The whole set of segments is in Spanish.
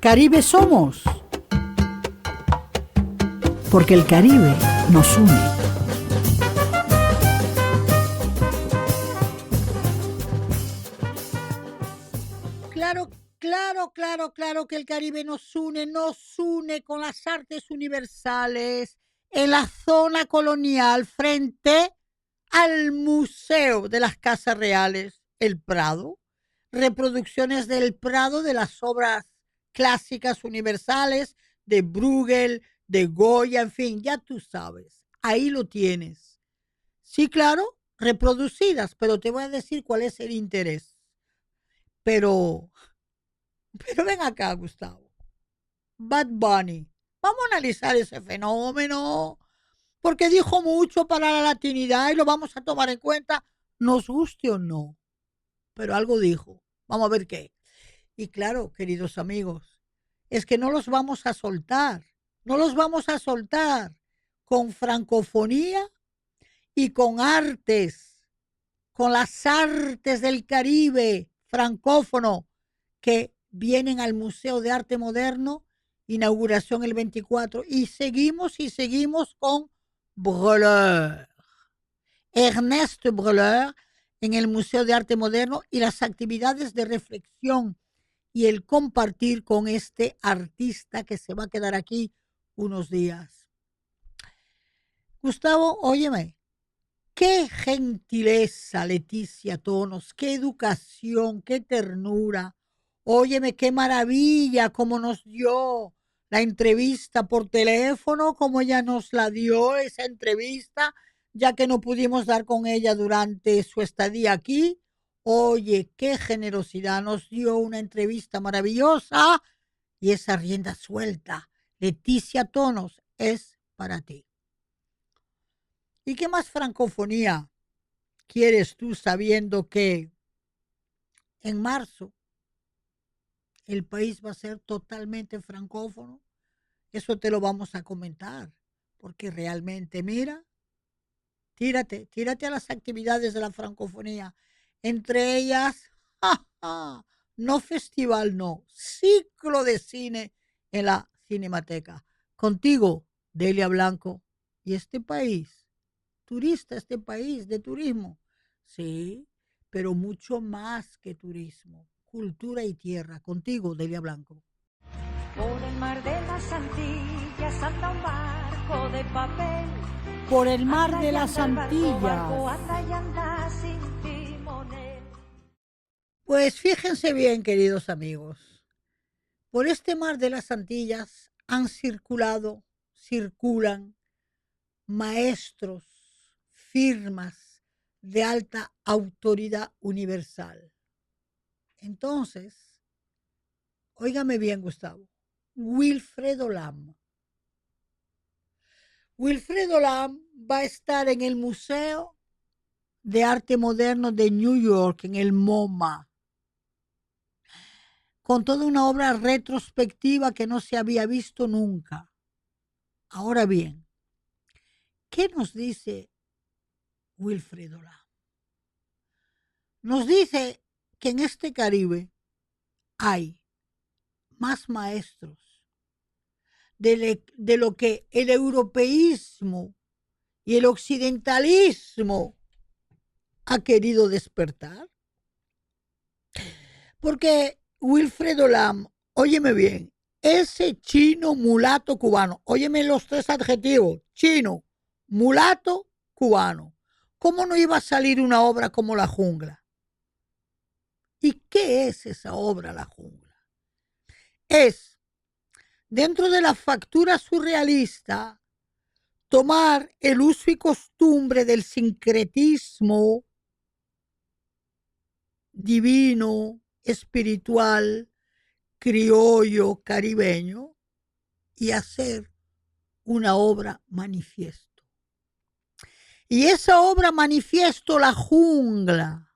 Caribe somos, porque el Caribe nos une. Claro que el Caribe nos une con las artes universales en la zona colonial frente al Museo de las Casas Reales, el Prado, reproducciones del Prado de las obras clásicas universales de Bruegel, de Goya, en fin, ya tú sabes, ahí lo tienes. Sí, claro, reproducidas, pero te voy a decir cuál es el interés. Pero ven acá, Gustavo. Bad Bunny. Vamos a analizar ese fenómeno, porque dijo mucho para la latinidad y lo vamos a tomar en cuenta, nos guste o no. Pero algo dijo. Vamos a ver qué. Y claro, queridos amigos, es que no los vamos a soltar. No los vamos a soltar con francofonía y con artes, con las artes del Caribe francófono que vienen al Museo de Arte Moderno, inauguración el 24, y seguimos con Breuer. Ernest Breuer en el Museo de Arte Moderno y las actividades de reflexión y el compartir con este artista que se va a quedar aquí unos días. Gustavo, óyeme, qué gentileza, Leticia Tonos, qué educación, qué ternura. Óyeme, qué maravilla cómo nos dio la entrevista por teléfono, cómo ella nos la dio esa entrevista, ya que no pudimos dar con ella durante su estadía aquí. Oye, qué generosidad, nos dio una entrevista maravillosa y esa rienda suelta. Leticia Tonos es para ti. ¿Y qué más francofonía quieres tú sabiendo que en marzo el país va a ser totalmente francófono? Eso te lo vamos a comentar, porque realmente, mira, tírate a las actividades de la francofonía. Entre ellas, no festival, no, ciclo de cine en la Cinemateca. Contigo, Delia Blanco, y este país, turista, este país de turismo. Sí, pero mucho más que turismo, cultura y tierra. Contigo, Delia Blanco. Por el mar de las Antillas anda un barco de papel. Por el mar de las Antillas. Pues fíjense bien, queridos amigos. Por este mar de las Antillas circulan maestros, firmas de alta autoridad universal. Entonces, óigame bien, Gustavo, Wilfredo Lam. Wilfredo Lam va a estar en el Museo de Arte Moderno de New York, en el MoMA, con toda una obra retrospectiva que no se había visto nunca. Ahora bien, ¿qué nos dice Wilfredo Lam? Nos dice que en este Caribe hay más maestros de lo que el europeísmo y el occidentalismo ha querido despertar. Porque Wilfredo Lam, óyeme bien, ese chino mulato cubano, óyeme los tres adjetivos, chino, mulato, cubano, ¿cómo no iba a salir una obra como La Jungla? ¿Y qué es esa obra, La Jungla? Es, dentro de la factura surrealista, tomar el uso y costumbre del sincretismo divino, espiritual, criollo, caribeño, y hacer una obra manifiesto. Y esa obra manifiesto, La Jungla,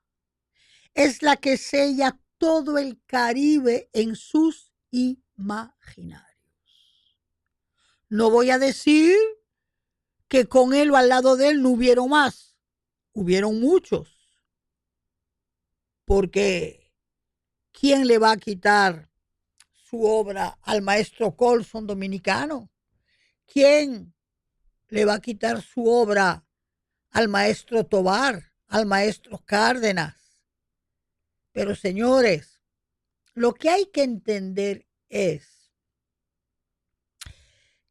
es la que sella todo el Caribe en sus imaginarios. No voy a decir que con él o al lado de él no hubieron más, hubieron muchos, porque ¿quién le va a quitar su obra al maestro Colson dominicano? ¿Quién le va a quitar su obra al maestro Tobar, al maestro Cárdenas? Pero señores, lo que hay que entender es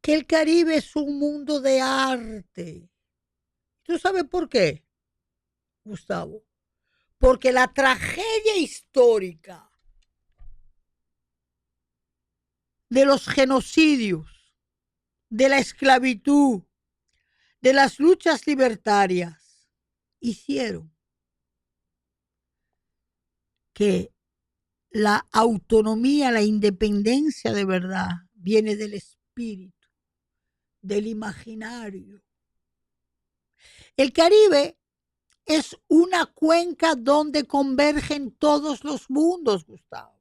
que el Caribe es un mundo de arte. ¿Tú sabes por qué, Gustavo? Porque la tragedia histórica de los genocidios, de la esclavitud, de las luchas libertarias, hicieron que la autonomía, la independencia de verdad, viene del espíritu, del imaginario. El Caribe es una cuenca donde convergen todos los mundos, Gustavo.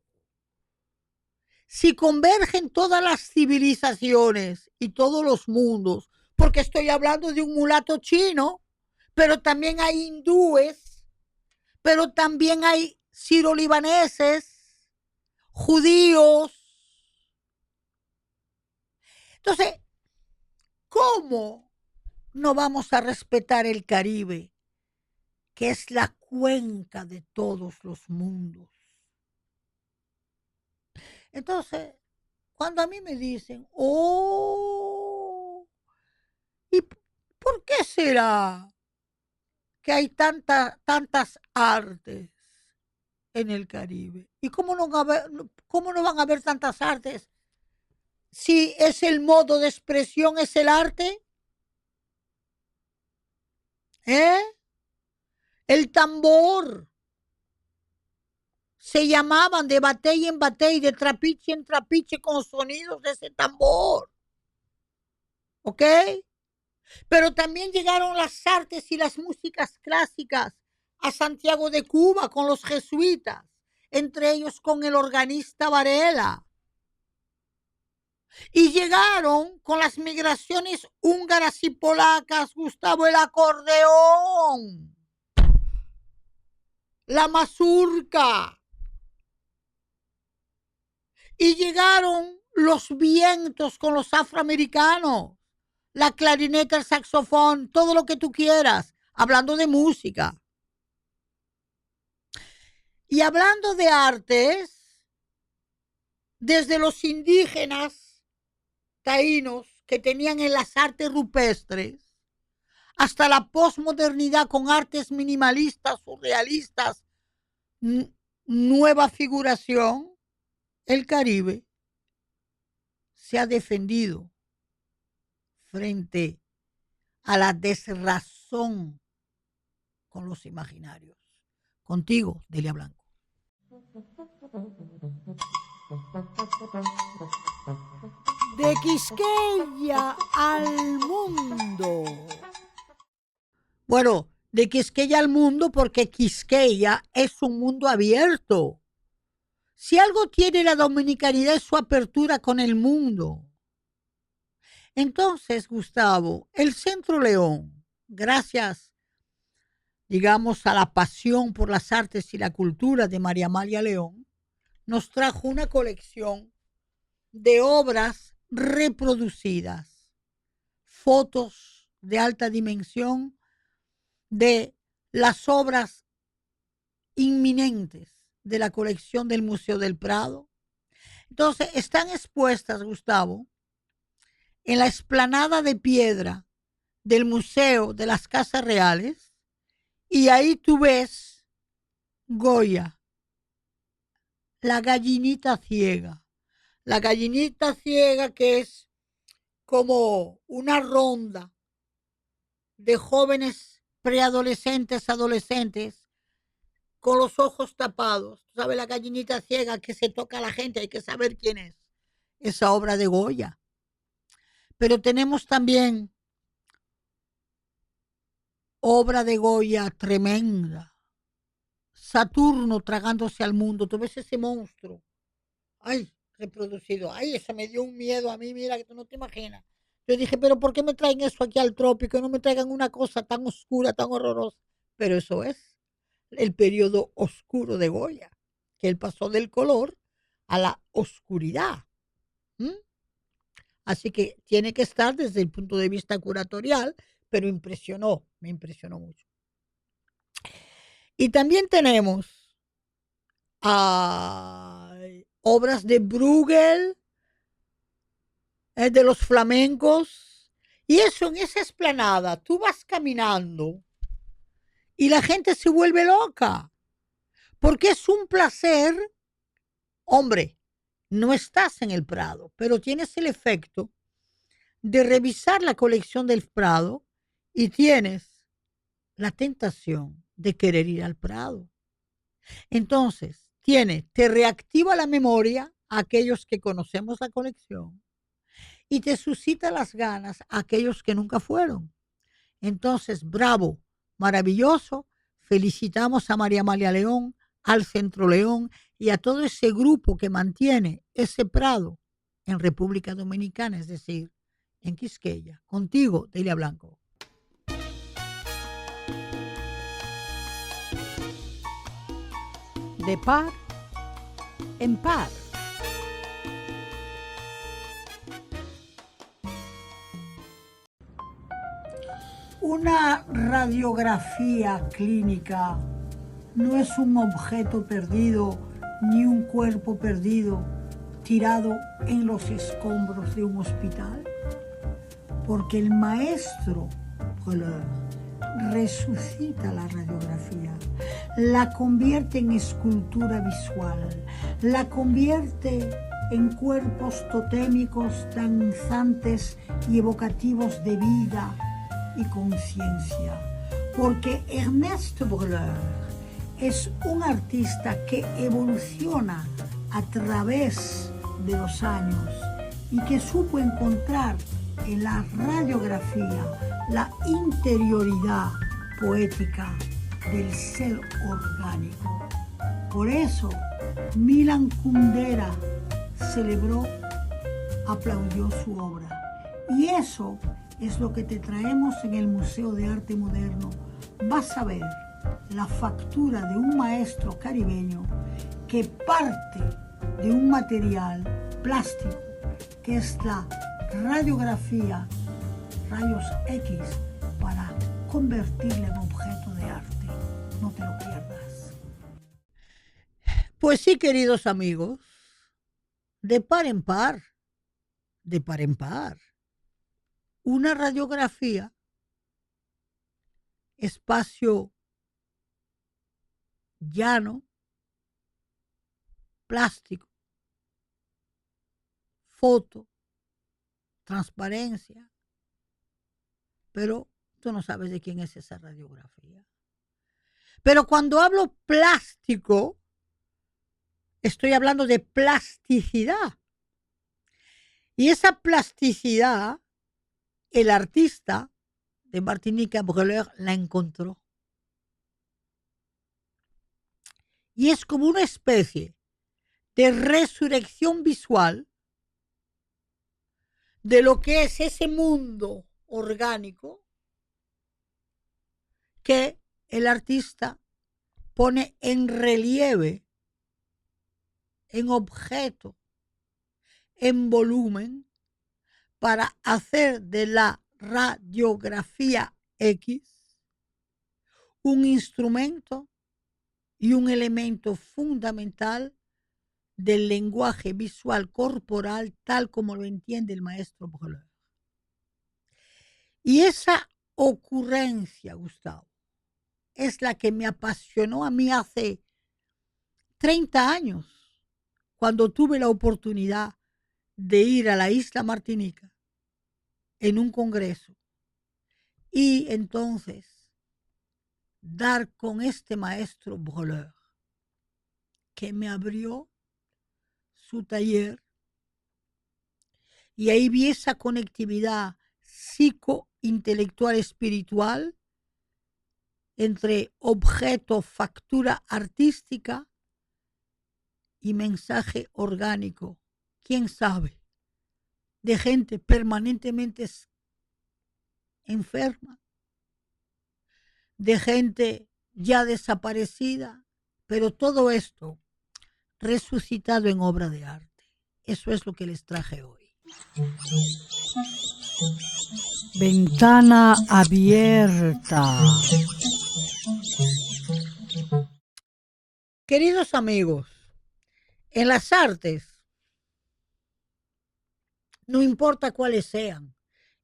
Si convergen todas las civilizaciones y todos los mundos, porque estoy hablando de un mulato chino, pero también hay hindúes, pero también hay siro-libaneses, judíos. Entonces, ¿cómo no vamos a respetar el Caribe, que es la cuenca de todos los mundos? Entonces, cuando a mí me dicen, oh, ¿y por qué será que hay tantas artes en el Caribe? ¿Y cómo no van a haber tantas artes si es el modo de expresión, es el arte? ¿Eh? El tambor. Se llamaban de batey en batey, de trapiche en trapiche con sonidos de ese tambor. ¿Ok? Pero también llegaron las artes y las músicas clásicas a Santiago de Cuba con los jesuitas, entre ellos con el organista Varela. Y llegaron con las migraciones húngaras y polacas, Gustavo, el acordeón, la mazurca. Y llegaron los vientos con los afroamericanos, la clarineta, el saxofón, todo lo que tú quieras, hablando de música. Y hablando de artes, desde los indígenas taínos que tenían en las artes rupestres, hasta la posmodernidad con artes minimalistas, surrealistas, nueva figuración, el Caribe se ha defendido frente a la desrazón con los imaginarios. Contigo, Delia Blanco. De Quisqueya al mundo. Bueno, de Quisqueya al mundo porque Quisqueya es un mundo abierto. Si algo tiene la dominicanidad es su apertura con el mundo. Entonces, Gustavo, el Centro León, gracias, digamos, a la pasión por las artes y la cultura de María Amalia León, nos trajo una colección de obras reproducidas, fotos de alta dimensión de las obras inminentes de la colección del Museo del Prado. Entonces, están expuestas, Gustavo, en la explanada de piedra del Museo de las Casas Reales, y ahí tú ves Goya, la gallinita ciega. La gallinita ciega, que es como una ronda de jóvenes preadolescentes, adolescentes, con los ojos tapados. ¿Tú sabes la gallinita ciega que se toca a la gente? Hay que saber quién es. Esa obra de Goya. Pero tenemos también obra de Goya tremenda. Saturno tragándose al mundo. ¿Tú ves ese monstruo? Ay, reproducido. Ay, eso me dio un miedo a mí, mira, que tú no te imaginas. Yo dije, pero ¿por qué me traen eso aquí al trópico? No me traigan una cosa tan oscura, tan horrorosa. Pero eso es el periodo oscuro de Goya, que él pasó del color a la oscuridad. ¿Mm? Así que tiene que estar desde el punto de vista curatorial, pero me impresionó mucho. Y también tenemos obras de Bruegel, de los flamencos, y eso en esa explanada, tú vas caminando y la gente se vuelve loca, porque es un placer, hombre, no estás en el Prado, pero tienes el efecto de revisar la colección del Prado y tienes la tentación de querer ir al Prado. Entonces, te reactiva la memoria a aquellos que conocemos la colección y te suscita las ganas a aquellos que nunca fueron. Entonces, bravo, maravilloso, felicitamos a María Amalia León, al Centro León y a todo ese grupo que mantiene ese Prado en República Dominicana, es decir, en Quisqueya. Contigo, Delia Blanco. De par en par. Una radiografía clínica no es un objeto perdido ni un cuerpo perdido tirado en los escombros de un hospital, porque el maestro Breuer resucita la radiografía, la convierte en escultura visual, la convierte en cuerpos totémicos danzantes y evocativos de vida y conciencia, porque Ernest Breuer es un artista que evoluciona a través de los años y que supo encontrar en la radiografía la interioridad poética del ser orgánico. Por eso Milan Kundera celebró, aplaudió su obra. Y eso es lo que te traemos en el Museo de Arte Moderno. Vas a ver la factura de un maestro caribeño que parte de un material plástico que es la radiografía rayos X para convertirla en objeto de arte. No te lo pierdas. Pues sí, queridos amigos, de par en par, de par en par, una radiografía, espacio llano, plástico, foto, transparencia, pero tú no sabes de quién es esa radiografía. Pero cuando hablo plástico, estoy hablando de plasticidad. Y esa plasticidad, el artista de Martinique, Breuer, la encontró. Y es como una especie de resurrección visual de lo que es ese mundo orgánico que el artista pone en relieve, en objeto, en volumen, para hacer de la radiografía X un instrumento y un elemento fundamental del lenguaje visual corporal tal como lo entiende el maestro Breuer. Y esa ocurrencia, Gustavo, es la que me apasionó a mí hace 30 años, cuando tuve la oportunidad de ir a la isla Martinica en un congreso y entonces dar con este maestro Breuer, que me abrió su taller, y ahí vi esa conectividad psico-intelectual espiritual entre objeto, factura artística y mensaje orgánico. ¿Quién sabe? De gente permanentemente enferma, de gente ya desaparecida, pero todo esto resucitado en obra de arte. Eso es lo que les traje hoy. Ventana abierta. Queridos amigos, en las artes, no importa cuáles sean,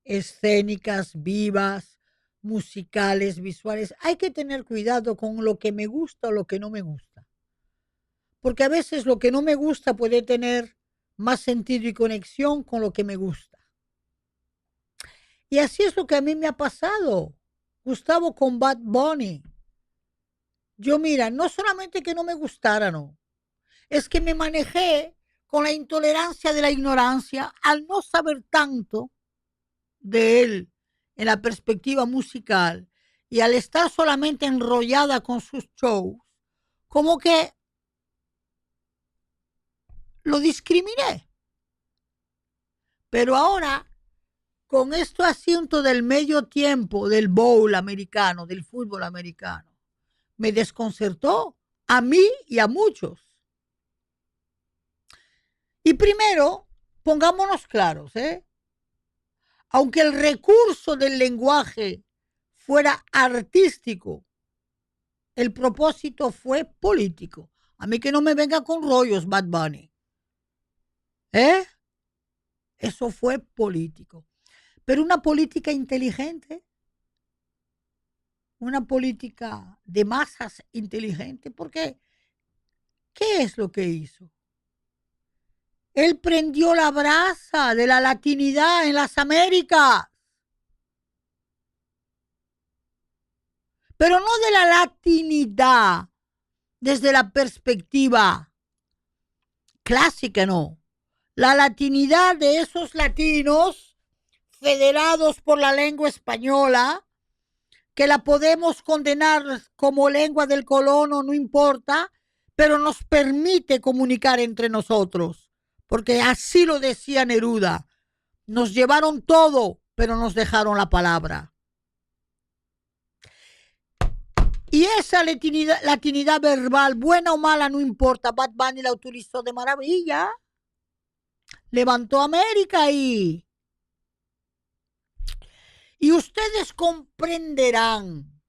escénicas, vivas, musicales, visuales, hay que tener cuidado con lo que me gusta o lo que no me gusta. Porque a veces lo que no me gusta puede tener más sentido y conexión con lo que me gusta. Y así es lo que a mí me ha pasado, Gustavo, con Bad Bunny. Yo, mira, no solamente que no me gustara, no, es que me manejé con la intolerancia de la ignorancia al no saber tanto de él en la perspectiva musical y al estar solamente enrollada con sus shows, como que lo discriminé. Pero ahora, con este asunto del medio tiempo del bowl americano, del fútbol americano, me desconcertó a mí y a muchos. Y primero, pongámonos claros, aunque el recurso del lenguaje fuera artístico, el propósito fue político. A mí que no me venga con rollos, Bad Bunny. Eso fue político. Pero una política inteligente, una política de masas inteligente, porque ¿qué es lo que hizo? Él prendió la brasa de la latinidad en las Américas. Pero no de la latinidad desde la perspectiva clásica, no. La latinidad de esos latinos federados por la lengua española, que la podemos condenar como lengua del colono, no importa, pero nos permite comunicar entre nosotros, porque así lo decía Neruda. Nos llevaron todo, pero nos dejaron la palabra. Y esa latinidad verbal, buena o mala, no importa. Bad Bunny la utilizó de maravilla. Levantó América y ustedes comprenderán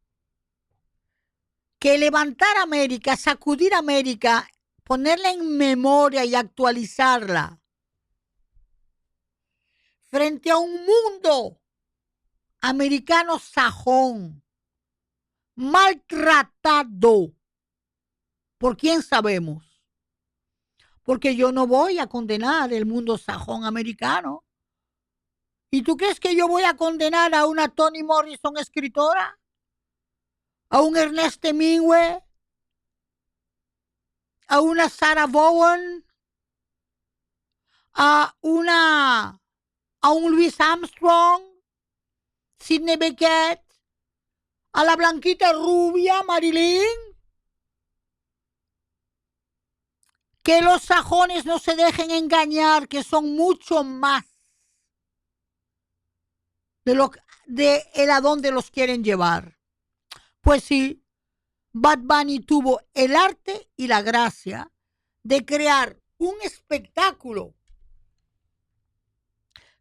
que levantar América, sacudir América, ponerla en memoria y actualizarla frente a un mundo americano sajón, maltratado. ¿Por quién sabemos? Porque yo no voy a condenar el mundo sajón americano. ¿Y tú crees que yo voy a condenar a una Toni Morrison escritora? ¿A un Ernest Hemingway? ¿A una Sarah Vaughan? ¿A un Louis Armstrong? ¿Sidney Bechet? ¿A la blanquita rubia Marilyn? Que los sajones no se dejen engañar, que son mucho más de el a dónde los quieren llevar. Pues sí, Bad Bunny tuvo el arte y la gracia de crear un espectáculo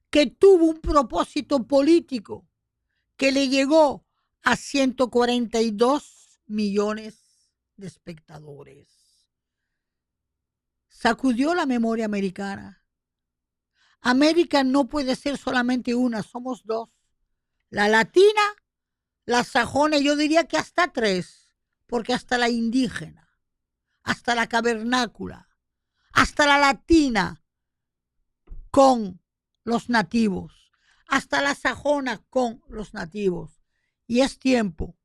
que tuvo un propósito político que le llegó a 142 millones de espectadores. Sacudió la memoria americana. América no puede ser solamente una, somos dos. La latina, la sajona, yo diría que hasta tres, porque hasta la indígena, hasta la cavernácula, hasta la latina con los nativos, hasta la sajona con los nativos. Y es tiempo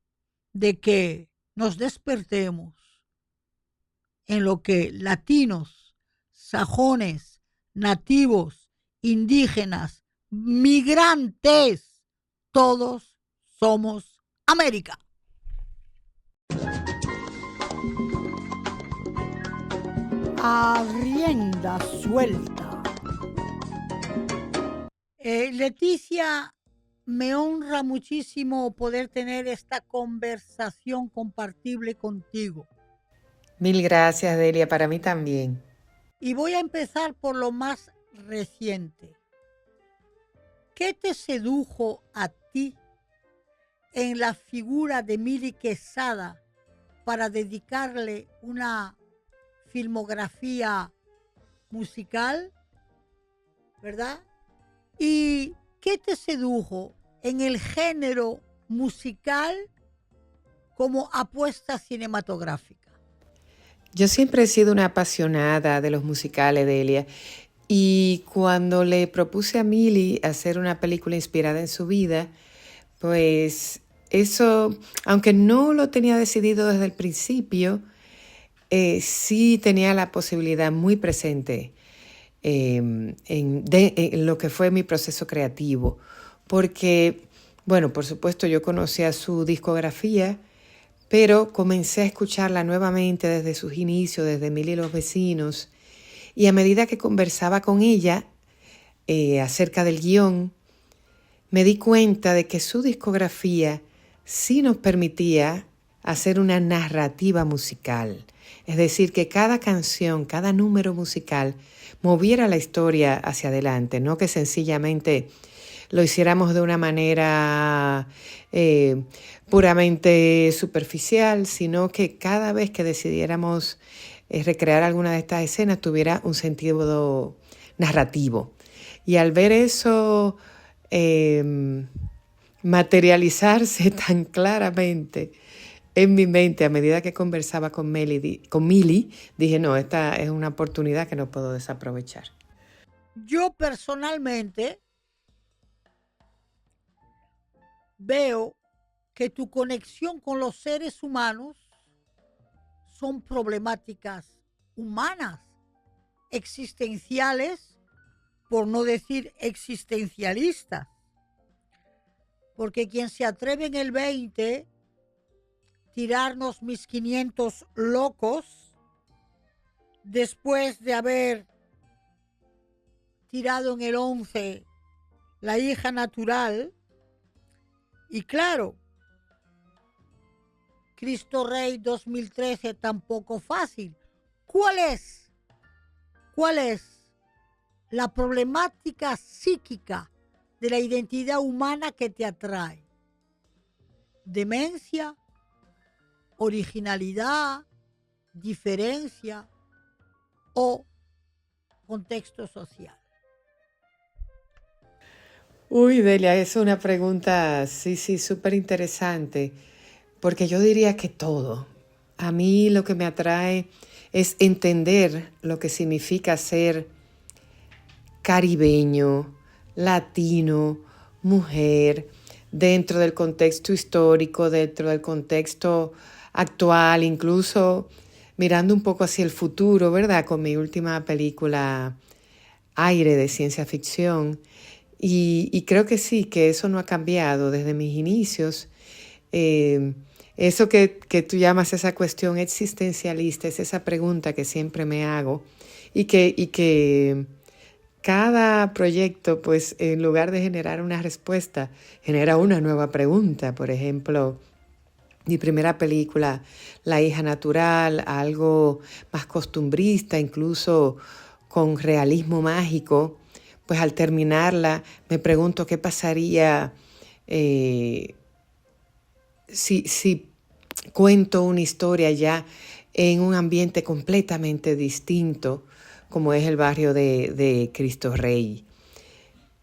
de que nos despertemos en lo que latinos, sajones, nativos, indígenas, migrantes, todos somos América. A rienda suelta. Leticia, me honra muchísimo poder tener esta conversación compartible contigo. Mil gracias, Delia, para mí también. Y voy a empezar por lo más reciente. ¿Qué te sedujo a ti en la figura de Mili Quesada para dedicarle una filmografía musical, ¿verdad? ¿Y qué te sedujo en el género musical como apuesta cinematográfica? Yo siempre he sido una apasionada de los musicales, Delia, y cuando le propuse a Mili hacer una película inspirada en su vida, pues eso, aunque no lo tenía decidido desde el principio, sí tenía la posibilidad muy presente en lo que fue mi proceso creativo, porque, bueno, por supuesto yo conocía su discografía, pero comencé a escucharla nuevamente desde sus inicios, desde Mil y los vecinos, y a medida que conversaba con ella acerca del guión, me di cuenta de que su discografía sí nos permitía hacer una narrativa musical. Es decir, que cada canción, cada número musical moviera la historia hacia adelante, no que sencillamente lo hiciéramos de una manera puramente superficial, sino que cada vez que decidiéramos recrear alguna de estas escenas tuviera un sentido narrativo. Y al ver eso materializarse tan claramente en mi mente a medida que conversaba con Mili, dije, no, esta es una oportunidad que no puedo desaprovechar. Yo personalmente veo que tu conexión con los seres humanos son problemáticas humanas, existenciales, por no decir existencialistas. Porque quien se atreve en el 20 tirarnos mis 500 locos después de haber tirado en el 11 La hija natural, y claro, Cristo Rey 2013 tampoco fácil. ¿Cuál es la problemática psíquica de la identidad humana que te atrae? Demencia, originalidad, diferencia o contexto social. Uy, Delia, es una pregunta, sí, súper interesante, porque yo diría que todo. A mí lo que me atrae es entender lo que significa ser caribeño, latino, mujer, dentro del contexto histórico, dentro del contexto actual, incluso mirando un poco hacia el futuro, ¿verdad? Con mi última película, Aire, de ciencia ficción. Y creo que sí, que eso no ha cambiado desde mis inicios. Eso que tú llamas esa cuestión existencialista, es esa pregunta que siempre me hago y que cada proyecto, pues en lugar de generar una respuesta, genera una nueva pregunta. Por ejemplo, mi primera película, La hija natural, algo más costumbrista, incluso con realismo mágico, pues al terminarla me pregunto qué pasaría si cuento una historia ya en un ambiente completamente distinto, como es el barrio de Cristo Rey.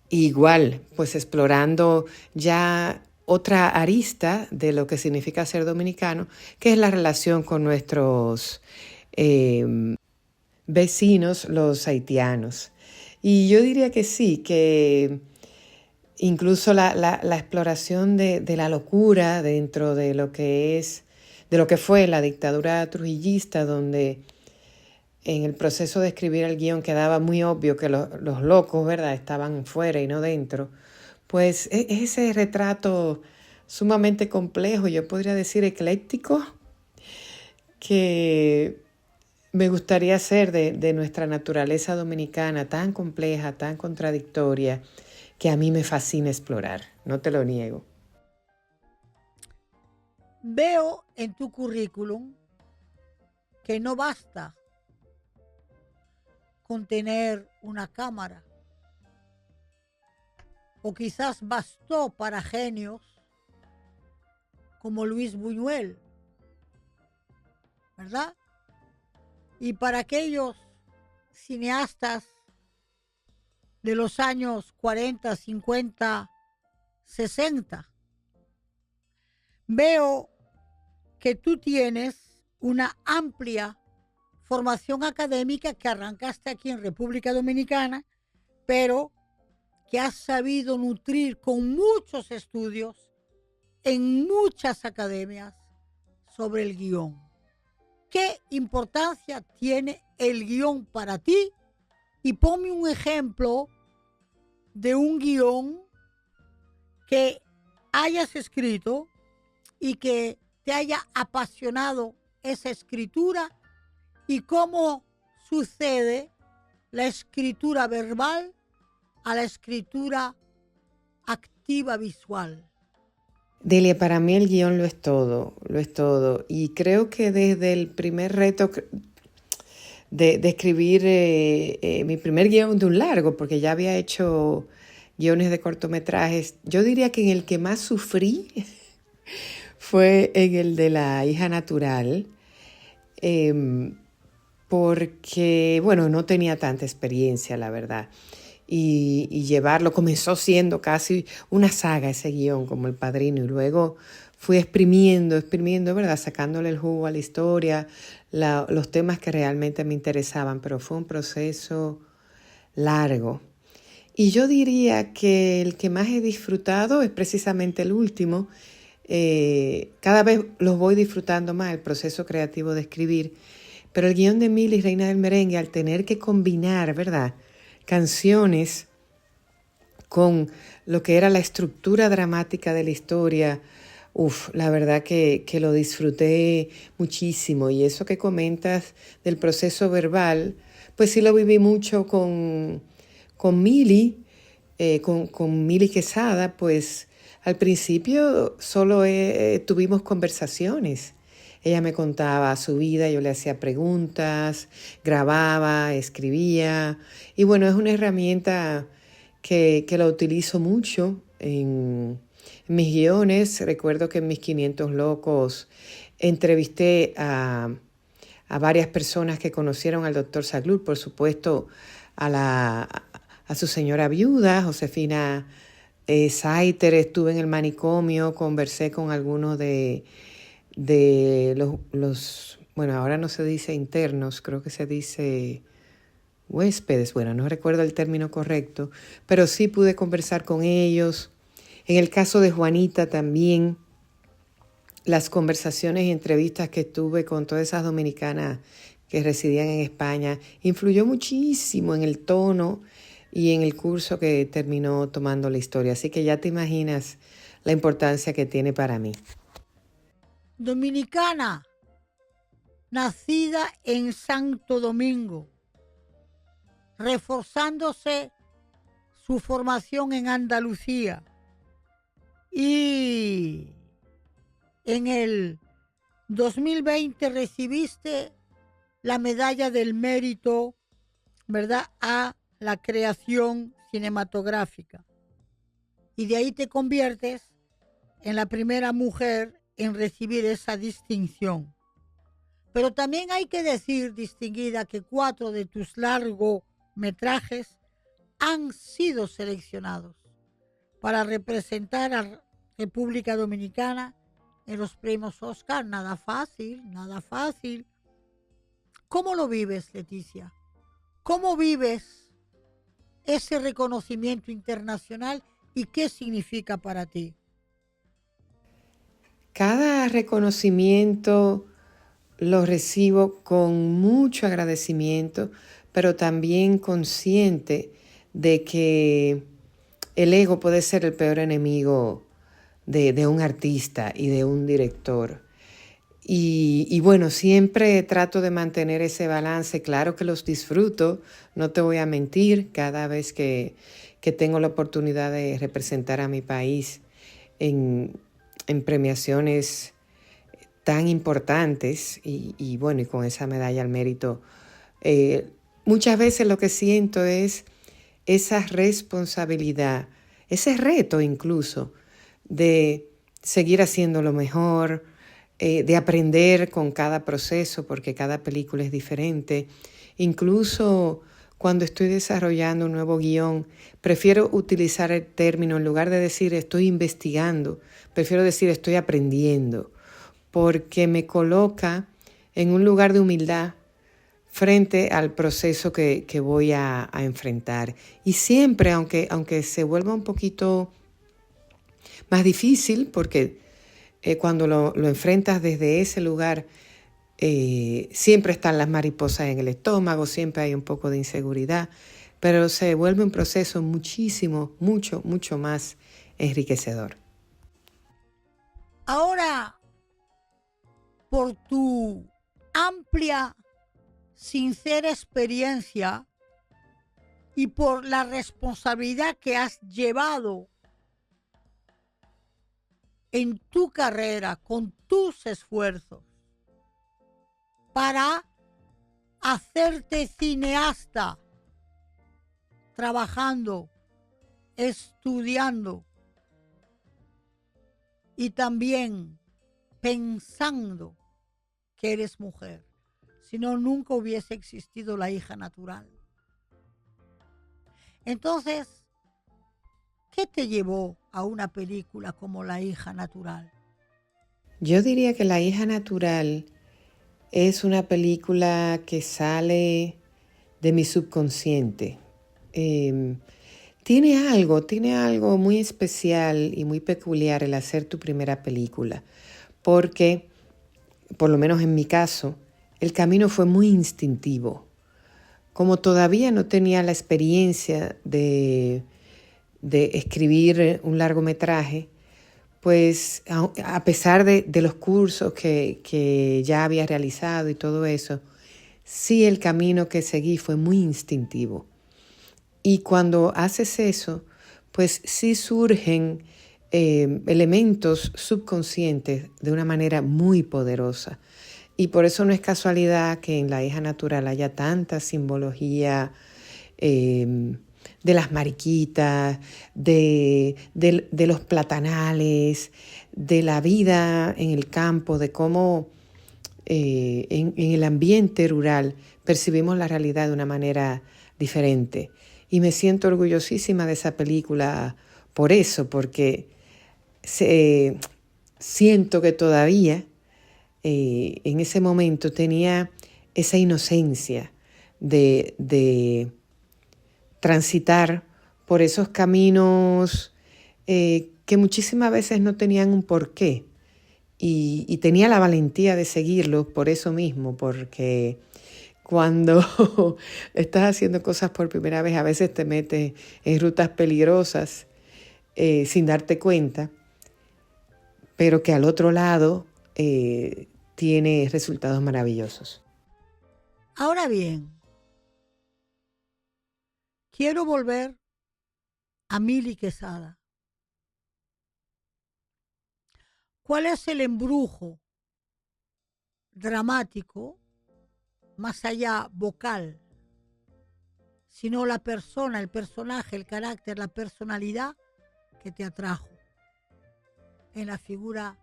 Igual, pues explorando ya otra arista de lo que significa ser dominicano, que es la relación con nuestros vecinos, los haitianos. Y yo diría que sí, que incluso la exploración de la locura dentro de lo que fue la dictadura trujillista, donde en el proceso de escribir el guión quedaba muy obvio que los locos, ¿verdad?, estaban fuera y no dentro. Pues ese retrato sumamente complejo, yo podría decir ecléctico, que me gustaría hacer de nuestra naturaleza dominicana tan compleja, tan contradictoria, que a mí me fascina explorar, no te lo niego. Veo en tu currículum que no basta con tener una cámara, o quizás bastó para genios como Luis Buñuel, ¿verdad? Y para aquellos cineastas de los años 40, 50, 60, veo que tú tienes una amplia formación académica que arrancaste aquí en República Dominicana, pero que has sabido nutrir con muchos estudios en muchas academias sobre el guión. ¿Qué importancia tiene el guión para ti? Y ponme un ejemplo de un guión que hayas escrito y que te haya apasionado esa escritura, y cómo sucede la escritura verbal a la escritura activa visual. Delia, para mí el guión lo es todo, lo es todo. Y creo que desde el primer reto de escribir mi primer guión de un largo, porque ya había hecho guiones de cortometrajes, yo diría que en el que más sufrí fue en el de La hija natural, porque, bueno, no tenía tanta experiencia, la verdad. Y llevarlo, comenzó siendo casi una saga ese guión, como El Padrino, y luego fui exprimiendo, ¿verdad? Sacándole el jugo a la historia, los temas que realmente me interesaban, pero fue un proceso largo. Y yo diría que el que más he disfrutado es precisamente el último. Cada vez los voy disfrutando más, el proceso creativo de escribir, pero el guión de Milly, Reina del Merengue, al tener que combinar, ¿verdad?, canciones con lo que era la estructura dramática de la historia, la verdad que lo disfruté muchísimo. Y eso que comentas del proceso verbal, pues sí lo viví mucho con Milly, con Milly Quesada. Pues al principio solo tuvimos conversaciones. Ella me contaba su vida, yo le hacía preguntas, grababa, escribía. Y bueno, es una herramienta que la utilizo mucho en mis guiones. Recuerdo que en Mis 500 Locos entrevisté a varias personas que conocieron al doctor Saglur, por supuesto a su señora viuda, Josefina Saiter. Estuve en el manicomio, conversé con algunos de los, bueno, ahora no se dice internos, creo que se dice huéspedes, bueno, no recuerdo el término correcto, pero sí pude conversar con ellos. En el caso de Juanita también, las conversaciones y entrevistas que tuve con todas esas dominicanas que residían en España influyó muchísimo en el tono y en el curso que terminó tomando la historia. Así que ya te imaginas la importancia que tiene para mí. Dominicana, nacida en Santo Domingo, reforzándose su formación en Andalucía, y en el 2020 recibiste la medalla del mérito, ¿verdad?, a la creación cinematográfica. Y de ahí te conviertes en la primera mujer en recibir esa distinción. Pero también hay que decir, distinguida, que 4 de tus largometrajes han sido seleccionados para representar a República Dominicana en los premios Oscar. Nada fácil, nada fácil. ¿Cómo lo vives, Leticia? ¿Cómo vives ese reconocimiento internacional y qué significa para ti? Cada reconocimiento lo recibo con mucho agradecimiento, pero también consciente de que el ego puede ser el peor enemigo de un artista y de un director. Y bueno, siempre trato de mantener ese balance. Claro que los disfruto, no te voy a mentir, cada vez que tengo la oportunidad de representar a mi país en premiaciones, tan importantes y bueno, y con esa medalla al mérito, muchas veces lo que siento es esa responsabilidad, ese reto incluso de seguir haciéndolo mejor, de aprender con cada proceso, porque cada película es diferente. Incluso cuando estoy desarrollando un nuevo guión, prefiero utilizar el término, en lugar de decir estoy investigando, prefiero decir estoy aprendiendo, porque me coloca en un lugar de humildad frente al proceso que voy a enfrentar. Y siempre, aunque se vuelva un poquito más difícil, porque cuando lo enfrentas desde ese lugar, siempre están las mariposas en el estómago, siempre hay un poco de inseguridad, pero se vuelve un proceso mucho más enriquecedor. Ahora, por tu amplia, sincera experiencia y por la responsabilidad que has llevado en tu carrera, con tus esfuerzos, para hacerte cineasta, trabajando, estudiando y también pensando que eres mujer. Si no, nunca hubiese existido La hija natural. Entonces, ¿qué te llevó a una película como La hija natural? Yo diría que La hija natural es una película que sale de mi subconsciente. Tiene algo muy especial y muy peculiar el hacer tu primera película, porque, por lo menos en mi caso, el camino fue muy instintivo. Como todavía no tenía la experiencia de escribir un largometraje, pues a pesar de los cursos que ya había realizado y todo eso, sí el camino que seguí fue muy instintivo. Y cuando haces eso, pues sí surgen elementos subconscientes de una manera muy poderosa. Y por eso no es casualidad que en La hija natural haya tanta simbología de las mariquitas, de los platanales, de la vida en el campo, de cómo en el ambiente rural percibimos la realidad de una manera diferente. Y me siento orgullosísima de esa película por eso, porque siento que todavía en ese momento tenía esa inocencia de transitar por esos caminos que muchísimas veces no tenían un porqué. Y tenía la valentía de seguirlos por eso mismo, porque cuando estás haciendo cosas por primera vez, a veces te metes en rutas peligrosas sin darte cuenta, pero que al otro lado tiene resultados maravillosos. Ahora bien, quiero volver a Mili Quesada. ¿Cuál es el embrujo dramático, más allá vocal, sino la persona, el personaje, el carácter, la personalidad que te atrajo en la figura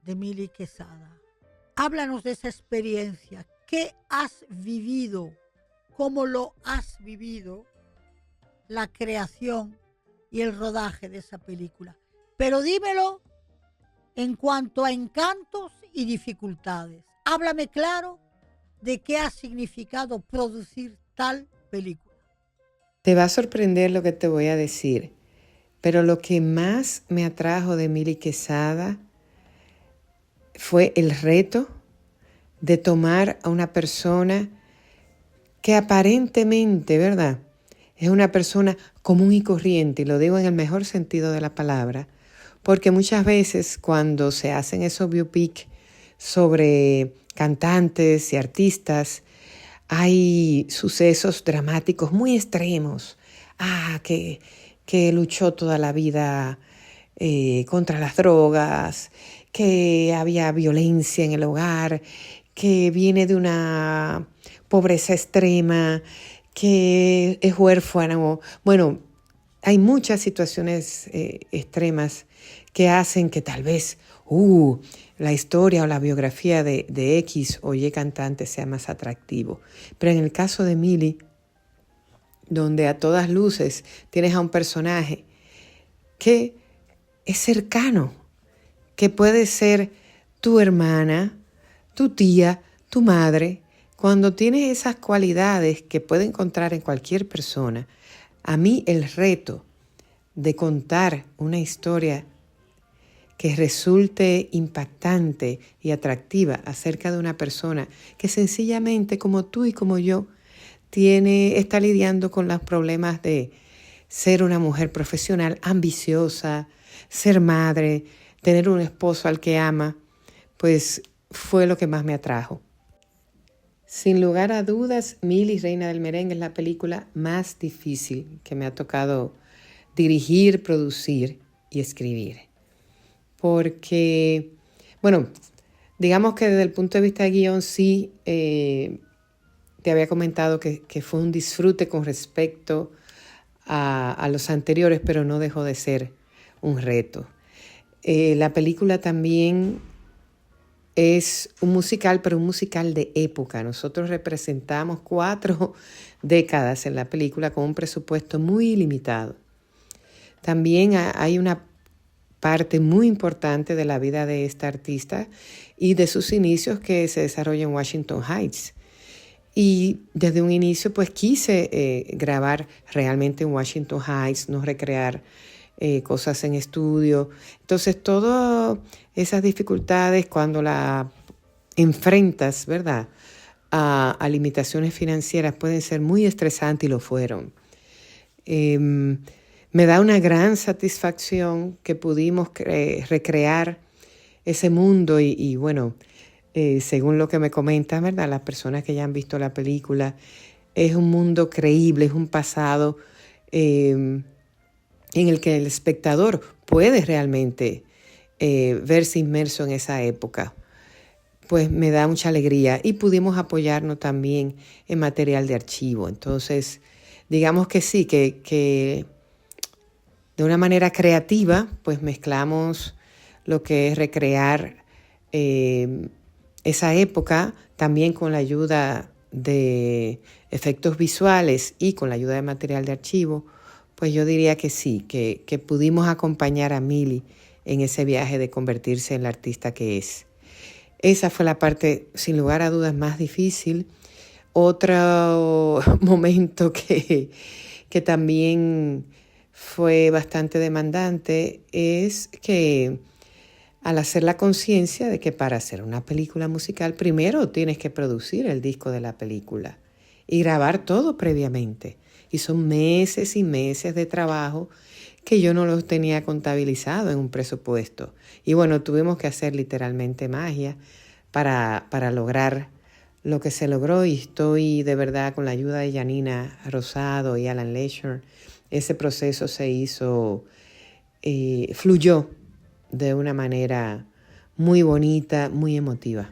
de Mili Quesada? Háblanos de esa experiencia. ¿Qué has vivido? ¿Cómo lo has vivido? La creación y el rodaje de esa película. Pero dímelo en cuanto a encantos y dificultades. Háblame claro de qué ha significado producir tal película. Te va a sorprender lo que te voy a decir, pero lo que más me atrajo de Mili Quesada fue el reto de tomar a una persona que aparentemente, ¿verdad?, es una persona común y corriente, y lo digo en el mejor sentido de la palabra, porque muchas veces cuando se hacen esos biopic sobre cantantes y artistas, hay sucesos dramáticos muy extremos. Que luchó toda la vida contra las drogas, que había violencia en el hogar, que viene de una pobreza extrema, que es huérfano. Bueno, hay muchas situaciones extremas que hacen que tal vez la historia o la biografía de X o Y cantante sea más atractivo. Pero en el caso de Milly, donde a todas luces tienes a un personaje que es cercano, que puede ser tu hermana, tu tía, tu madre. Cuando tienes esas cualidades que puede encontrar en cualquier persona, a mí el reto de contar una historia que resulte impactante y atractiva acerca de una persona que sencillamente, como tú y como yo, está lidiando con los problemas de ser una mujer profesional ambiciosa, ser madre, tener un esposo al que ama, pues fue lo que más me atrajo. Sin lugar a dudas, Milly, Reina del Merengue, es la película más difícil que me ha tocado dirigir, producir y escribir. Porque, bueno, digamos que desde el punto de vista de guión sí, te había comentado que fue un disfrute con respecto a los anteriores, pero no dejó de ser un reto. La película también es un musical, pero un musical de época. Nosotros representamos 4 décadas en la película con un presupuesto muy limitado. También hay una parte muy importante de la vida de esta artista y de sus inicios que se desarrolla en Washington Heights. Y desde un inicio pues quise grabar realmente en Washington Heights, no recrear cosas en estudio. Entonces todas esas dificultades cuando la enfrentas, ¿verdad?, a limitaciones financieras pueden ser muy estresantes y lo fueron. Me da una gran satisfacción que pudimos recrear ese mundo y bueno, según lo que me comentan, ¿verdad?, las personas que ya han visto la película, es un mundo creíble, es un pasado en el que el espectador puede realmente verse inmerso en esa época. Pues me da mucha alegría y pudimos apoyarnos también en material de archivo. Entonces, digamos que sí, que de una manera creativa, pues mezclamos lo que es recrear esa época, también con la ayuda de efectos visuales y con la ayuda de material de archivo. Pues yo diría que sí, que pudimos acompañar a Milly en ese viaje de convertirse en la artista que es. Esa fue la parte, sin lugar a dudas, más difícil. Otro momento que también fue bastante demandante es que al hacer la conciencia de que para hacer una película musical, primero tienes que producir el disco de la película y grabar todo previamente. Y son meses y meses de trabajo que yo no los tenía contabilizado en un presupuesto. Y bueno, tuvimos que hacer literalmente magia para lograr lo que se logró y estoy de verdad con la ayuda de Janina Rosado y Alan Leisure. Ese proceso se hizo, fluyó de una manera muy bonita, muy emotiva.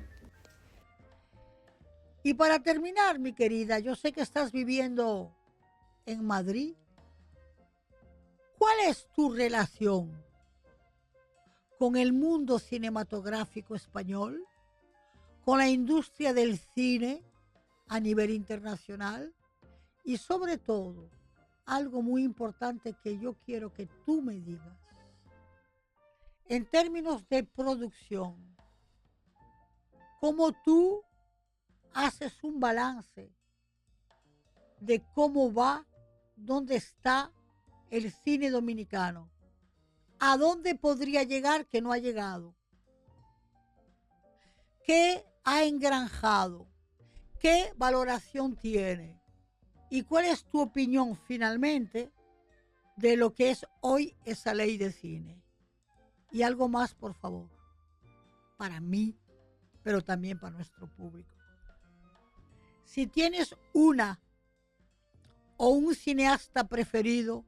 Y para terminar, mi querida, yo sé que estás viviendo en Madrid. ¿Cuál es tu relación con el mundo cinematográfico español, con la industria del cine a nivel internacional y sobre todo, algo muy importante que yo quiero que tú me digas, en términos de producción, cómo tú haces un balance de cómo va, dónde está el cine dominicano, a dónde podría llegar que no ha llegado, qué ha engranjado, qué valoración tiene y cuál es tu opinión finalmente de lo que es hoy esa ley de cine. Y algo más, por favor, para mí, pero también para nuestro público. Si tienes una o un cineasta preferido,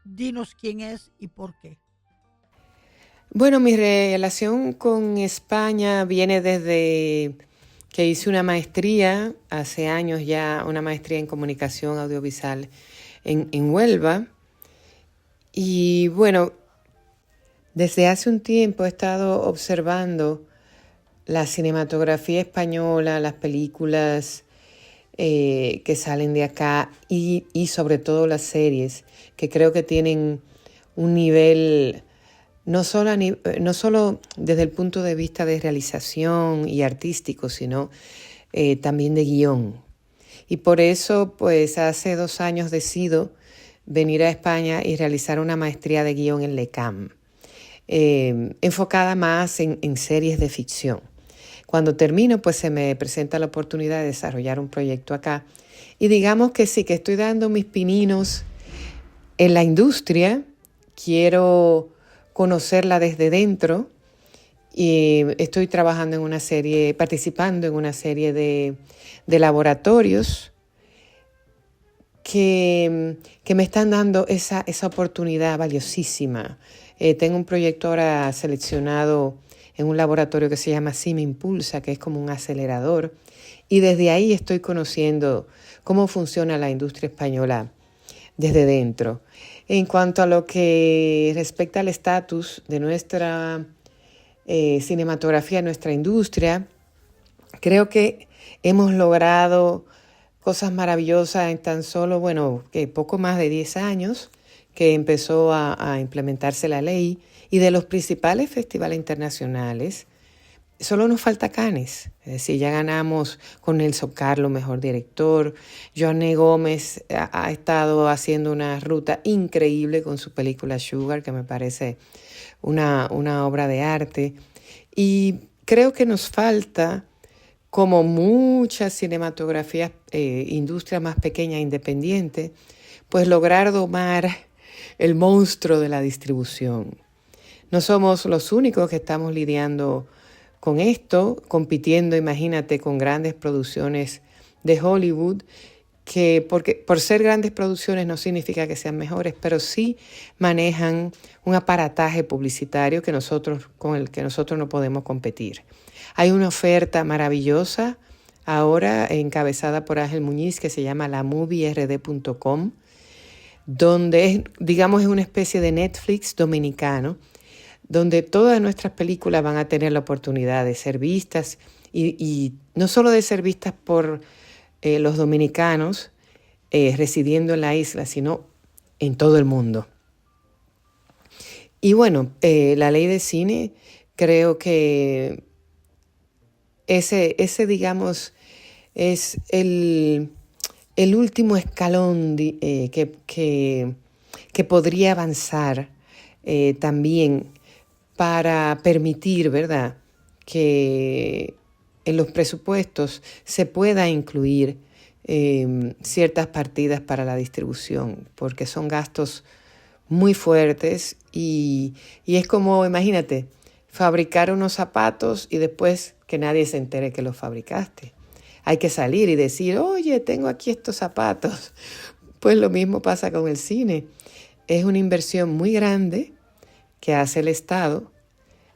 dinos quién es y por qué. Bueno, mi relación con España viene desde que hice una maestría, hace años ya, una maestría en comunicación audiovisual en Huelva. Y bueno, desde hace un tiempo he estado observando la cinematografía española, las películas que salen de acá y sobre todo las series, que creo que tienen un nivel no solo desde el punto de vista de realización y artístico, sino también de guión. Y por eso, pues hace 2 años decido venir a España y realizar una maestría de guión en LECAM, enfocada más en series de ficción. Cuando termino, pues se me presenta la oportunidad de desarrollar un proyecto acá. Y digamos que sí, que estoy dando mis pininos en la industria, quiero conocerla desde dentro y estoy trabajando en una serie, participando en una serie de laboratorios que me están dando esa oportunidad valiosísima. Tengo un proyecto ahora seleccionado en un laboratorio que se llama Cime Impulsa, que es como un acelerador, y desde ahí estoy conociendo cómo funciona la industria española desde dentro. En cuanto a lo que respecta al estatus de nuestra cinematografía, nuestra industria, creo que hemos logrado cosas maravillosas en tan solo, bueno, que poco más de 10 años que empezó a implementarse la ley, y de los principales festivales internacionales. Solo nos falta Cannes, es decir, ya ganamos con Nelson Carlos, mejor director. Joanne Gómez ha estado haciendo una ruta increíble con su película Sugar, que me parece una obra de arte. Y creo que nos falta, como muchas cinematografías, industria más pequeña e independiente, pues lograr domar el monstruo de la distribución. No somos los únicos que estamos lidiando con esto, compitiendo, imagínate, con grandes producciones de Hollywood, que por ser grandes producciones no significa que sean mejores, pero sí manejan un aparataje publicitario con el que nosotros no podemos competir. Hay una oferta maravillosa ahora encabezada por Ángel Muñiz que se llama lamovierd.com, donde digamos, es una especie de Netflix dominicano, donde todas nuestras películas van a tener la oportunidad de ser vistas y no solo de ser vistas por los dominicanos residiendo en la isla, sino en todo el mundo. Y bueno, la ley de cine, creo que ese digamos, es el último escalón que podría avanzar también para permitir, ¿verdad?, que en los presupuestos se pueda incluir ciertas partidas para la distribución, porque son gastos muy fuertes y es como, imagínate, fabricar unos zapatos y después que nadie se entere que los fabricaste. Hay que salir y decir, oye, tengo aquí estos zapatos. Pues lo mismo pasa con el cine. Es una inversión muy grande que hace el Estado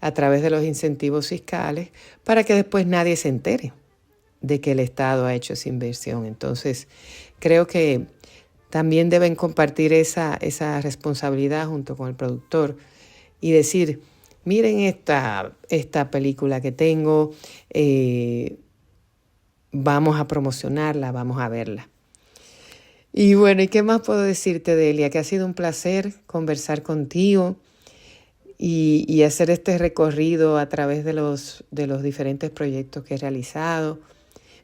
a través de los incentivos fiscales para que después nadie se entere de que el Estado ha hecho esa inversión. Entonces, creo que también deben compartir esa responsabilidad junto con el productor y decir, miren esta película que tengo, vamos a promocionarla, vamos a verla. Y bueno, ¿y qué más puedo decirte, Delia? Que ha sido un placer conversar contigo y hacer este recorrido a través de los diferentes proyectos que he realizado.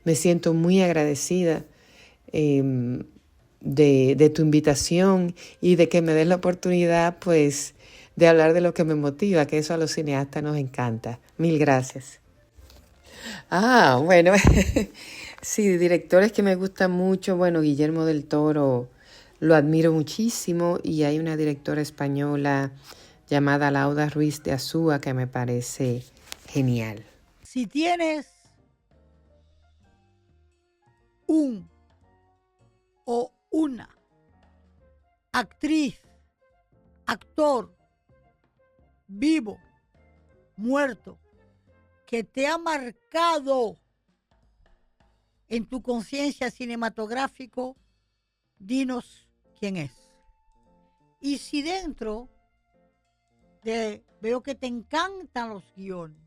Me siento muy agradecida de tu invitación y de que me des la oportunidad, pues, de hablar de lo que me motiva, que eso a los cineastas nos encanta. Mil gracias. Bueno, sí, directores que me gustan mucho. Bueno, Guillermo del Toro lo admiro muchísimo, y hay una directora española llamada Lauda Ruiz de Azúa que me parece genial. Si tienes un o una actriz, actor vivo muerto, que te ha marcado en tu conciencia cinematográfico, dinos quién es. Y si dentro veo que te encantan los guiones,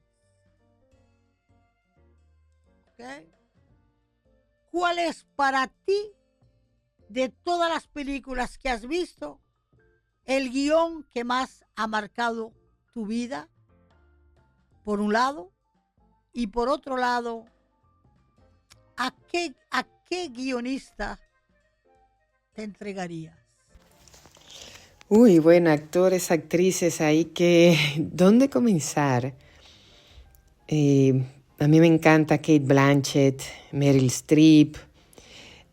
¿okay? ¿Cuál es para ti, de todas las películas que has visto, el guión que más ha marcado tu vida, por un lado? Y por otro lado, ¿a qué guionista te entregarías? Uy, bueno, actores, actrices, ahí que, ¿dónde comenzar? A mí me encanta Kate Blanchett, Meryl Streep,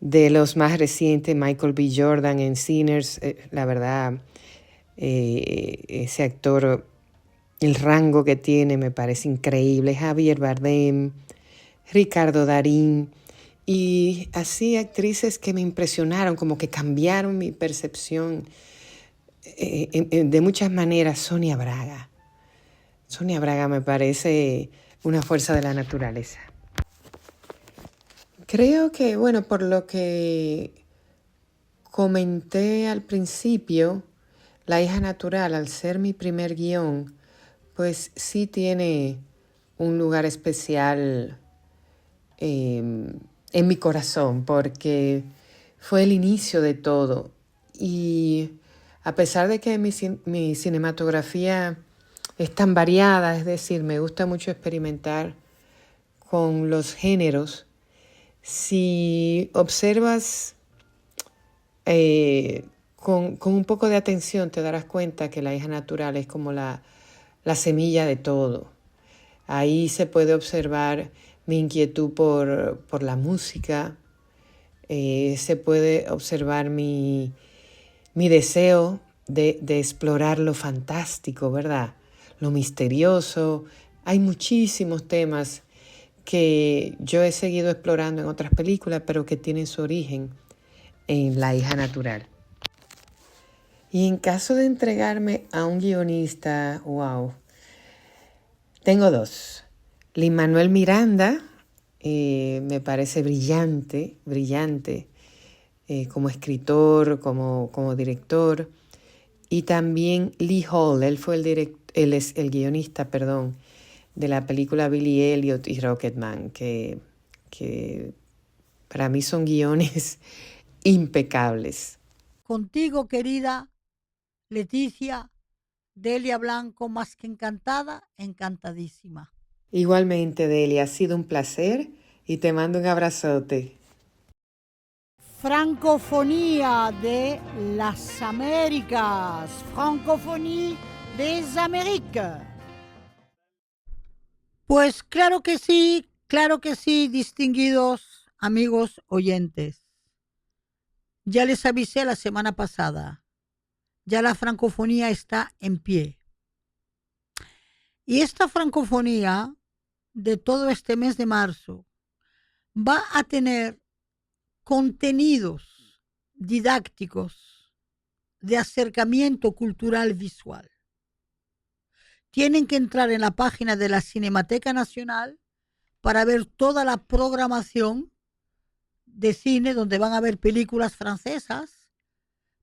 de los más recientes, Michael B. Jordan en Sinners. La verdad, ese actor, el rango que tiene me parece increíble. Javier Bardem, Ricardo Darín, y así actrices que me impresionaron, como que cambiaron mi percepción de muchas maneras. Sonia Braga me parece una fuerza de la naturaleza. Creo que, bueno, por lo que comenté al principio, La hija natural, al ser mi primer guión, pues sí tiene un lugar especial en mi corazón, porque fue el inicio de todo. Y a pesar de que mi cinematografía es tan variada, es decir, me gusta mucho experimentar con los géneros, si observas con un poco de atención, te darás cuenta que La hija natural es como la semilla de todo. Ahí se puede observar mi inquietud por la música, se puede observar mi deseo de explorar lo fantástico, ¿verdad? Lo misterioso. Hay muchísimos temas que yo he seguido explorando en otras películas, pero que tienen su origen en La hija natural. Y en caso de entregarme a un guionista, wow, tengo dos. Lin-Manuel Miranda, me parece brillante como escritor, como director. Y también Lee Hall, él es el guionista, de la película Billy Elliot y Rocketman, que para mí son guiones impecables. Contigo, querida Leticia, Delia Blanco, más que encantada, encantadísima. Igualmente, Delia, ha sido un placer y te mando un abrazote. Francofonía de las Américas. Francophonie des Amériques. Pues claro que sí, distinguidos amigos oyentes. Ya les avisé la semana pasada, ya la francofonía está en pie. Y esta francofonía de todo este mes de marzo va a tener contenidos didácticos de acercamiento cultural visual. Tienen que entrar en la página de la Cinemateca Nacional para ver toda la programación de cine, donde van a ver películas francesas,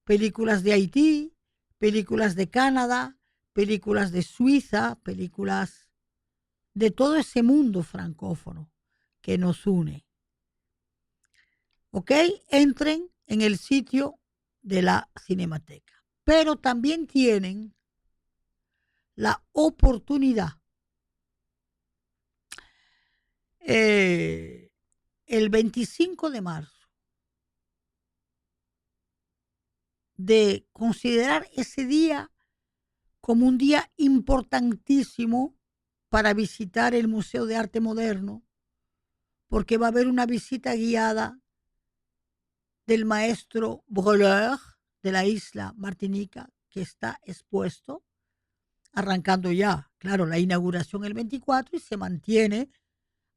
películas de Haití, películas de Canadá, películas de Suiza, películas de todo ese mundo francófono que nos une. ¿Ok? Entren en el sitio de la Cinemateca. Pero también tienen la oportunidad el 25 de marzo de considerar ese día como un día importantísimo para visitar el Museo de Arte Moderno, porque va a haber una visita guiada del maestro Breuer de la isla Martinica, que está expuesto, arrancando ya, claro, la inauguración el 24 y se mantiene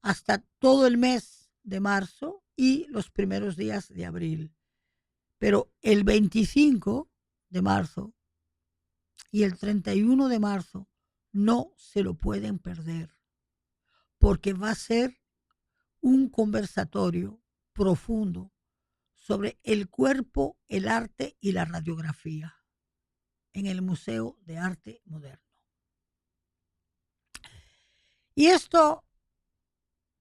hasta todo el mes de marzo y los primeros días de abril. Pero el 25 de marzo y el 31 de marzo no se lo pueden perder, porque va a ser un conversatorio profundo sobre el cuerpo, el arte y la radiografía en el Museo de Arte Moderno. Y esto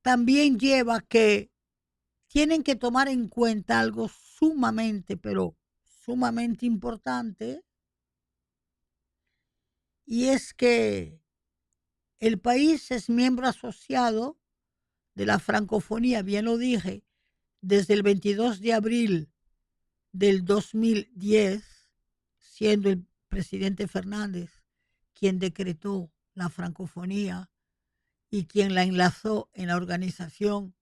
también lleva que tienen que tomar en cuenta algo sumamente, pero sumamente importante, y es que el país es miembro asociado de la francofonía, bien lo dije, desde el 22 de abril del 2010, siendo el presidente Fernández quien decretó la francofonía y quien la enlazó en la Organización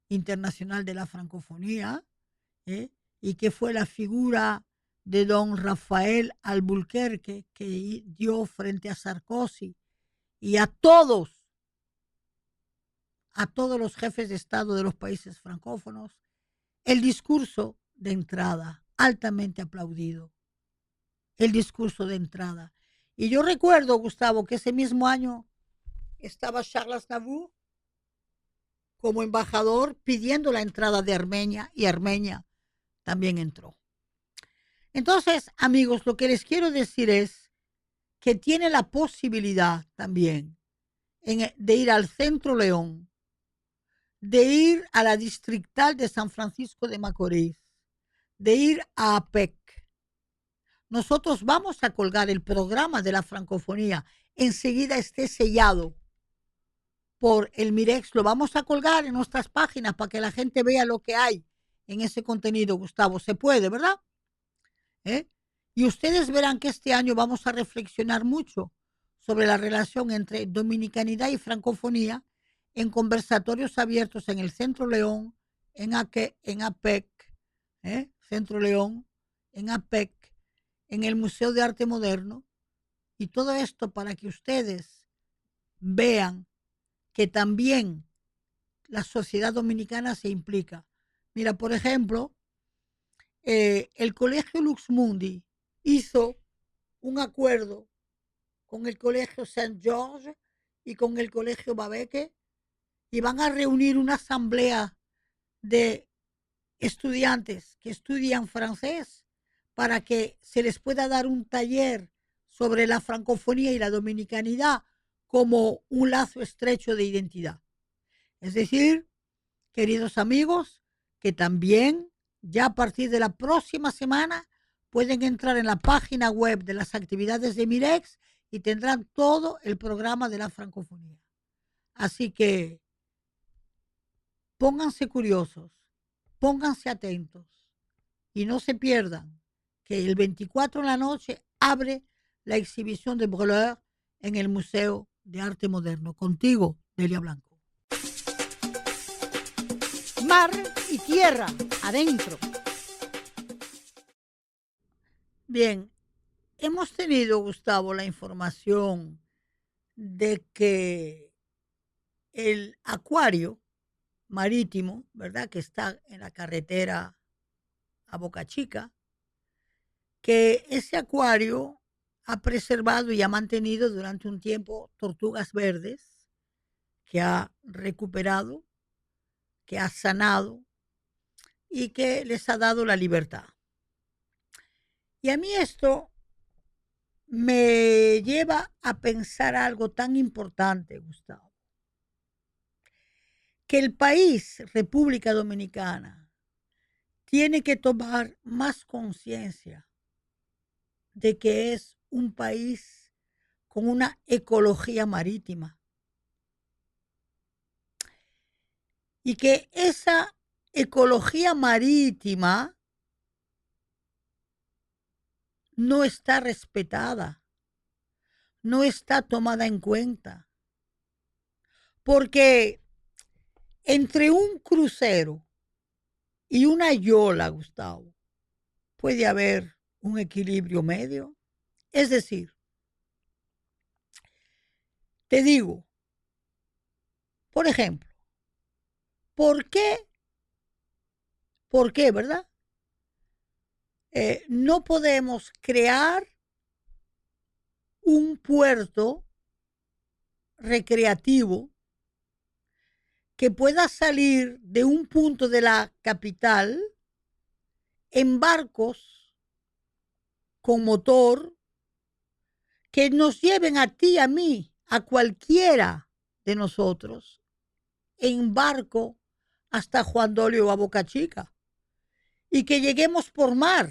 Internacional de la Francofonía, y que fue la figura de don Rafael Albuquerque que dio frente a Sarkozy y a todos los jefes de Estado de los países francófonos, el discurso de entrada, altamente aplaudido, el discurso de entrada. Y yo recuerdo, Gustavo, que ese mismo año estaba Charles Navour como embajador pidiendo la entrada de Armenia, y Armenia también entró. Entonces, amigos, lo que les quiero decir es que tiene la posibilidad también de ir al Centro León, de ir a la Distrital de San Francisco de Macorís, de ir a APEC. Nosotros vamos a colgar el programa de la francofonía. Enseguida esté sellado por el Mirex. Lo vamos a colgar en nuestras páginas para que la gente vea lo que hay en ese contenido, Gustavo. Se puede, ¿verdad? Y ustedes verán que este año vamos a reflexionar mucho sobre la relación entre dominicanidad y francofonía en conversatorios abiertos en el Centro León, en APEC, Centro León, en APEC, en el Museo de Arte Moderno, y todo esto para que ustedes vean que también la sociedad dominicana se implica. Mira, por ejemplo, el Colegio Lux Mundi hizo un acuerdo con el Colegio Saint George y con el Colegio Babeque, y van a reunir una asamblea de estudiantes que estudian francés para que se les pueda dar un taller sobre la francofonía y la dominicanidad como un lazo estrecho de identidad. Es decir, queridos amigos, que también ya a partir de la próxima semana pueden entrar en la página web de las actividades de Mirex y tendrán todo el programa de la francofonía. Así que pónganse curiosos, pónganse atentos y no se pierdan que el 24 en la noche abre la exhibición de Breuer en el Museo de Arte Moderno. Contigo, Delia Blanco. Mar y tierra, adentro. Bien, hemos tenido, Gustavo, la información de que el acuario marítimo, ¿verdad?, que está en la carretera a Boca Chica, que ese acuario ha preservado y ha mantenido durante un tiempo tortugas verdes, que ha recuperado, que ha sanado y que les ha dado la libertad. Y a mí esto me lleva a pensar algo tan importante, Gustavo, que el país, República Dominicana, tiene que tomar más conciencia de que es un país con una ecología marítima y que esa ecología marítima no está respetada, no está tomada en cuenta, porque entre un crucero y una yola, Gustavo, puede haber un equilibrio medio. Es decir, te digo, por ejemplo, ¿por qué, verdad? No podemos crear un puerto recreativo que pueda salir de un punto de la capital en barcos con motor que nos lleven a ti, a mí, a cualquiera de nosotros en barco hasta Juan Dolio o a Boca Chica y que lleguemos por mar.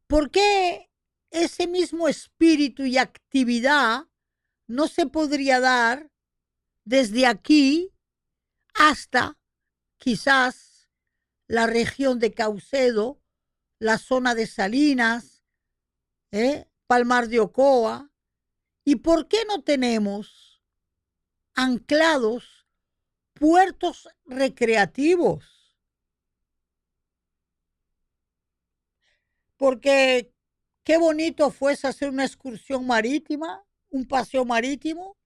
¿Por qué ese mismo espíritu y actividad no se podría dar desde aquí hasta quizás la región de Caucedo, la zona de Salinas, Palmar de Ocoa? ¿Y por qué no tenemos anclados puertos recreativos? Porque qué bonito fuese hacer una excursión marítima, un paseo marítimo.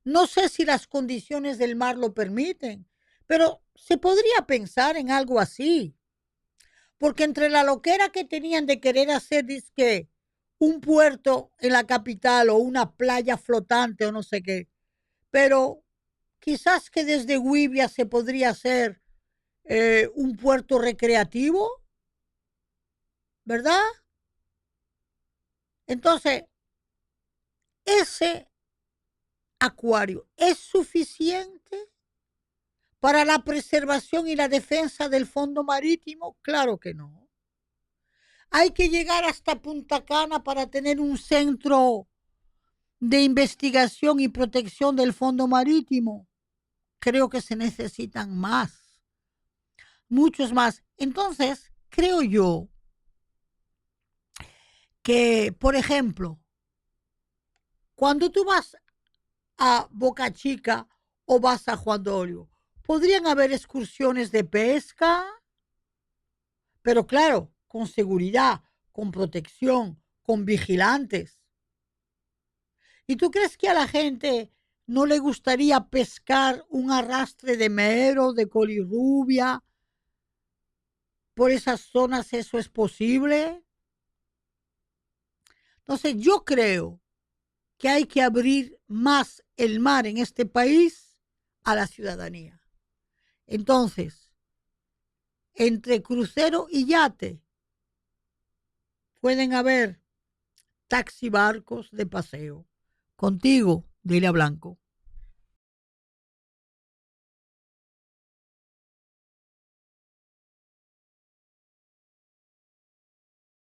No sé si las condiciones del mar lo permiten, pero se podría pensar en algo así. Porque entre la loquera que tenían de querer hacer dizque un puerto en la capital o una playa flotante o no sé qué, pero quizás que desde Huibia se podría hacer un puerto recreativo, ¿verdad? Entonces, ese acuario es suficiente para la preservación y la defensa del fondo marítimo. Claro que no. Hay que llegar hasta Punta Cana para tener un centro de investigación y protección del fondo marítimo. Creo que se necesitan más, muchos más. Entonces, creo yo que, por ejemplo, cuando tú vas a Boca Chica o vas a Juan Dolio, podrían haber excursiones de pesca, pero claro, con seguridad, con protección, con vigilantes. ¿Y tú crees que a la gente no le gustaría pescar un arrastre de mero, de colirrubia? ¿Por esas zonas eso es posible? Entonces yo creo que hay que abrir más el mar en este país a la ciudadanía. Entonces, entre crucero y yate pueden haber taxibarcos de paseo. Contigo, Delia Blanco.